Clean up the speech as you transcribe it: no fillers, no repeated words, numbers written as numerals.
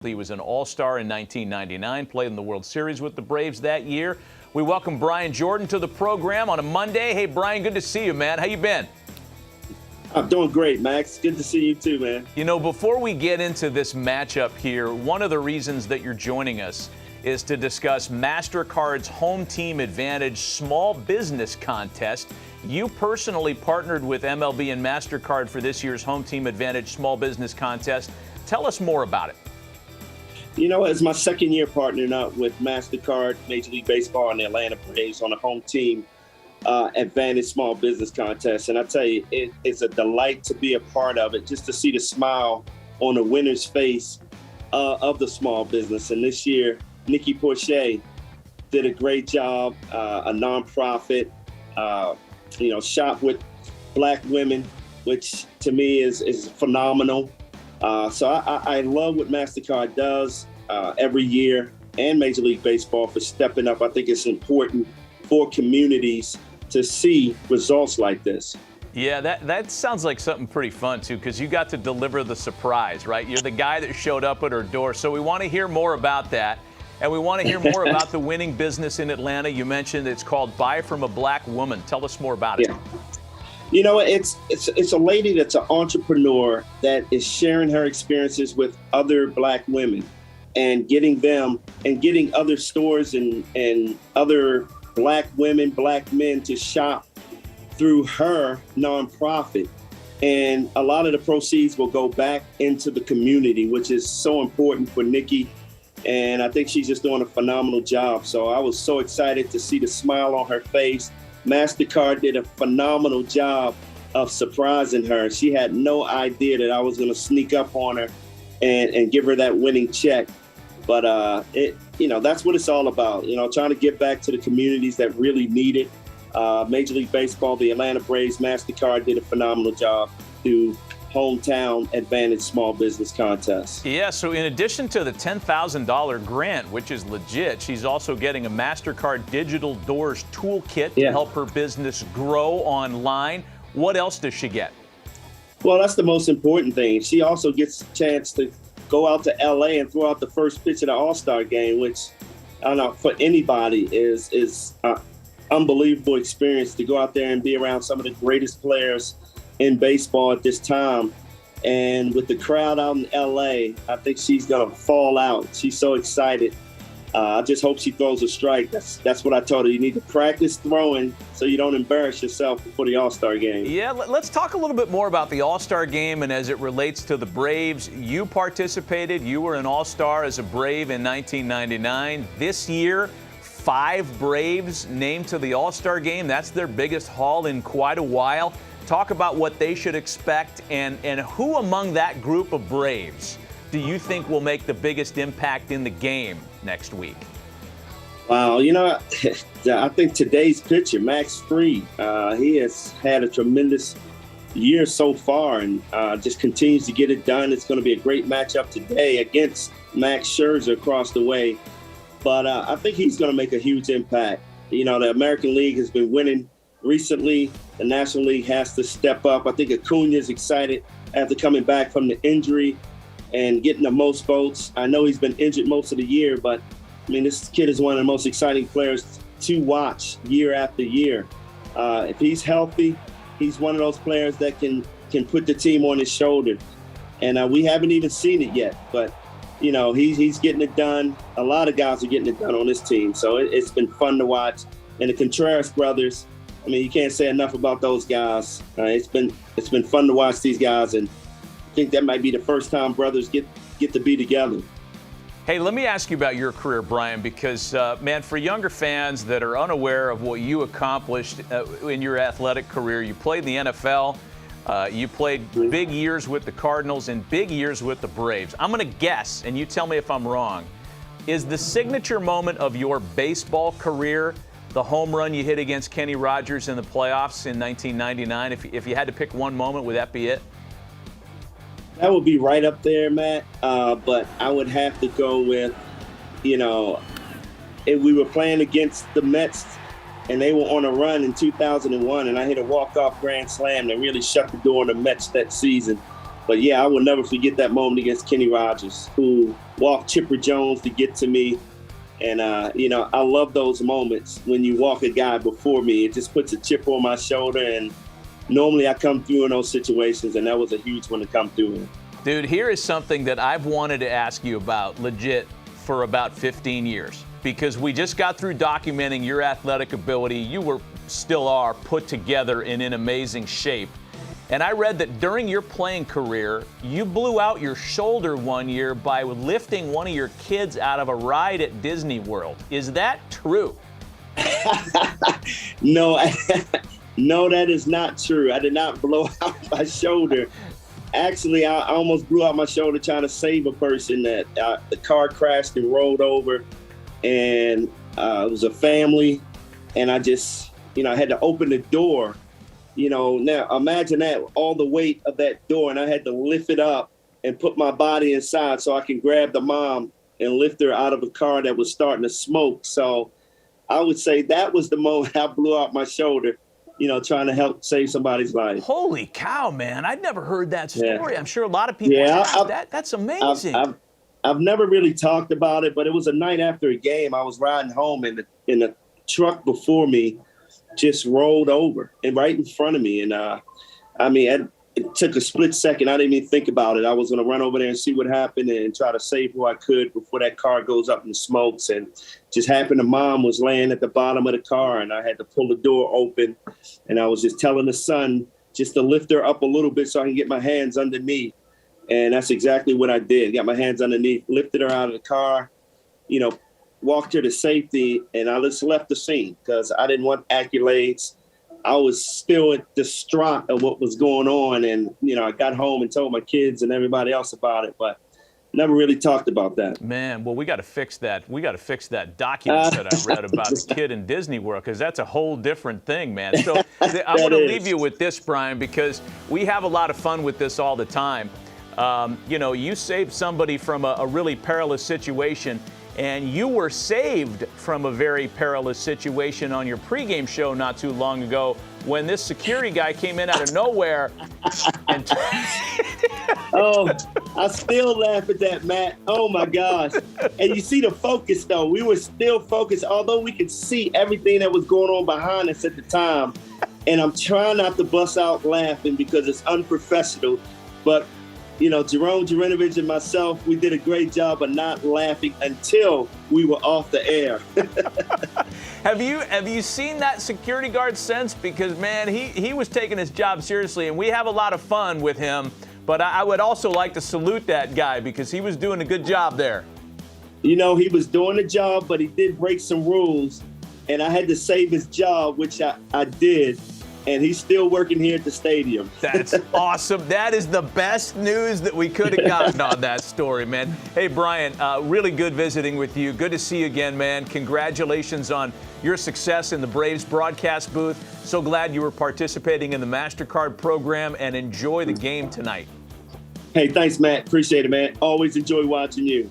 He was an All-Star in 1999, played in the World Series with the Braves that year. We welcome Brian Jordan to the program on a Monday. Hey, Brian, good to see you, man. How you been? I'm doing great, Max. Good to see you too, man. You know, before we get into this matchup here, one of the reasons that you're joining us is to discuss Mastercard's Home Team Advantage Small Business Contest. You personally partnered with MLB and Mastercard for this year's Home Team Advantage Small Business Contest. Tell us more about it. You know, it's my second year partnering up with Mastercard, Major League Baseball, and the Atlanta Braves on a Home Team Advantage Small Business Contest. And I tell you, it's a delight to be a part of it, just to see the smile on the winner's face of the small business. And this year, Nikki Porcher did a great job, a nonprofit, shop with Black women, which to me is phenomenal. So I love what Mastercard does every year, and Major League Baseball for stepping up. I think it's important for communities to see results like this. Yeah, that sounds like something pretty fun, too, because you got to deliver the surprise, right? You're the guy that showed up at her door. So we want to hear more about that. And we want to hear more about the winning business in Atlanta. You mentioned it's called Buy From a Black Woman. Tell us more about it. Yeah. You know, it's a lady that's an entrepreneur that is sharing her experiences with other Black women and getting other stores and other Black women, Black men to shop through her nonprofit. And a lot of the proceeds will go back into the community, which is so important for Nikki. And I think she's just doing a phenomenal job. So I was so excited to see the smile on her face. Mastercard did a phenomenal job of surprising her. She had no idea that I was going to sneak up on her and give her that winning check. But that's what it's all about. Trying to give back to the communities that really need it. Major League Baseball, the Atlanta Braves, Mastercard did a phenomenal job through Hometown Advantage Small Business Contest. Yeah, so in addition to the $10,000 grant, which is legit, she's also getting a Mastercard Digital Doors Toolkit to help her business grow online. What else does she get? Well, that's the most important thing. She also gets a chance to go out to L.A. and throw out the first pitch of the All-Star game, which, I don't know, for anybody is an unbelievable experience to go out there and be around some of the greatest players in baseball at this time. And with the crowd out in LA, I think she's gonna fall out. She's so excited. I just hope she throws a strike. That's what I told her. You need to practice throwing so you don't embarrass yourself before the All-Star game. Yeah, let's talk a little bit more about the All-Star game and as it relates to the Braves. You participated. You were an All-Star as a Brave in 1999. This year, 5 Braves named to the All-Star game. That's their biggest haul in quite a while. Talk about what they should expect and who among that group of Braves do you think will make the biggest impact in the game next week? Wow, I think today's pitcher, Max Fried, he has had a tremendous year so far and just continues to get it done. It's going to be a great matchup today against Max Scherzer across the way. But I think he's going to make a huge impact. The American League has been winning recently. The National League has to step up. I think Acuna is excited after coming back from the injury and getting the most votes. I know he's been injured most of the year, but this kid is one of the most exciting players to watch year after year. If he's healthy, he's one of those players that can put the team on his shoulder. And we haven't even seen it yet, but he's getting it done. A lot of guys are getting it done on this team, so it's been fun to watch. And the Contreras brothers, you can't say enough about those guys. It's been fun to watch these guys, and I think that might be the first time brothers get to be together. Hey, let me ask you about your career, Brian, because, man, for younger fans that are unaware of what you accomplished in your athletic career, you played in the NFL, you played big years with the Cardinals and big years with the Braves. I'm going to guess, and you tell me if I'm wrong, is the signature moment of your baseball career the home run you hit against Kenny Rogers in the playoffs in 1999? If you had to pick one moment, would that be it? That would be right up there, Matt. But I would have to go with, if we were playing against the Mets and they were on a run in 2001 and I hit a walk-off grand slam that really shut the door on the Mets that season. But, yeah, I will never forget that moment against Kenny Rogers, who walk Chipper Jones to get to me. And, I love those moments when you walk a guy before me. It just puts a chip on my shoulder. And normally I come through in those situations, and that was a huge one to come through in. Dude, here is something that I've wanted to ask you about legit for about 15 years, because we just got through documenting your athletic ability. You still are put together and in amazing shape. And I read that during your playing career, you blew out your shoulder one year by lifting one of your kids out of a ride at Disney World. Is that true? No, no, that is not true. I did not blow out my shoulder. Actually, I almost blew out my shoulder trying to save a person that the car crashed and rolled over. And it was a family. And I just, I had to open the door. Now imagine that, all the weight of that door, and I had to lift it up and put my body inside so I can grab the mom and lift her out of a car that was starting to smoke. So I would say that was the moment I blew out my shoulder, trying to help save somebody's life. Holy cow, man. I'd never heard that story. Yeah. I'm sure a lot of people have that. That's amazing. I've never really talked about it, but it was a night after a game. I was riding home, and the truck before me just rolled over and right in front of me. And it took a split second. I didn't even think about it. I was going to run over there and see what happened and try to save who I could before that car goes up in smokes. And just happened, the mom was laying at the bottom of the car, and I had to pull the door open. And I was just telling the son just to lift her up a little bit so I can get my hands underneath. And that's exactly what I did. Got my hands underneath, lifted her out of the car, walked her to safety, and I just left the scene because I didn't want accolades. I was still distraught of what was going on. And, I got home and told my kids and everybody else about it, but never really talked about that. Man, well, we got to fix that. We got to fix that document that I read about the kid in Disney World, because that's a whole different thing, man. So I want to leave you with this, Brian, because we have a lot of fun with this all the time. You saved somebody from a really perilous situation, and you were saved from a very perilous situation on your pregame show not too long ago when this security guy came in out of nowhere. And Oh, I still laugh at that, Matt. Oh, my gosh. And you see the focus, though. We were still focused, although we could see everything that was going on behind us at the time. And I'm trying not to bust out laughing because it's unprofessional. But Jerome Jurinovich and myself, we did a great job of not laughing until we were off the air. Have you seen that security guard since? Because, man, he was taking his job seriously, and we have a lot of fun with him. But I would also like to salute that guy because he was doing a good job there. He was doing the job, but he did break some rules, and I had to save his job, which I did. And he's still working here at the stadium. That's awesome. That is the best news that we could have gotten on that story, man. Hey, Brian, really good visiting with you. Good to see you again, man. Congratulations on your success in the Braves broadcast booth. So glad you were participating in the Mastercard program, and enjoy the game tonight. Hey, thanks, Matt. Appreciate it, man. Always enjoy watching you.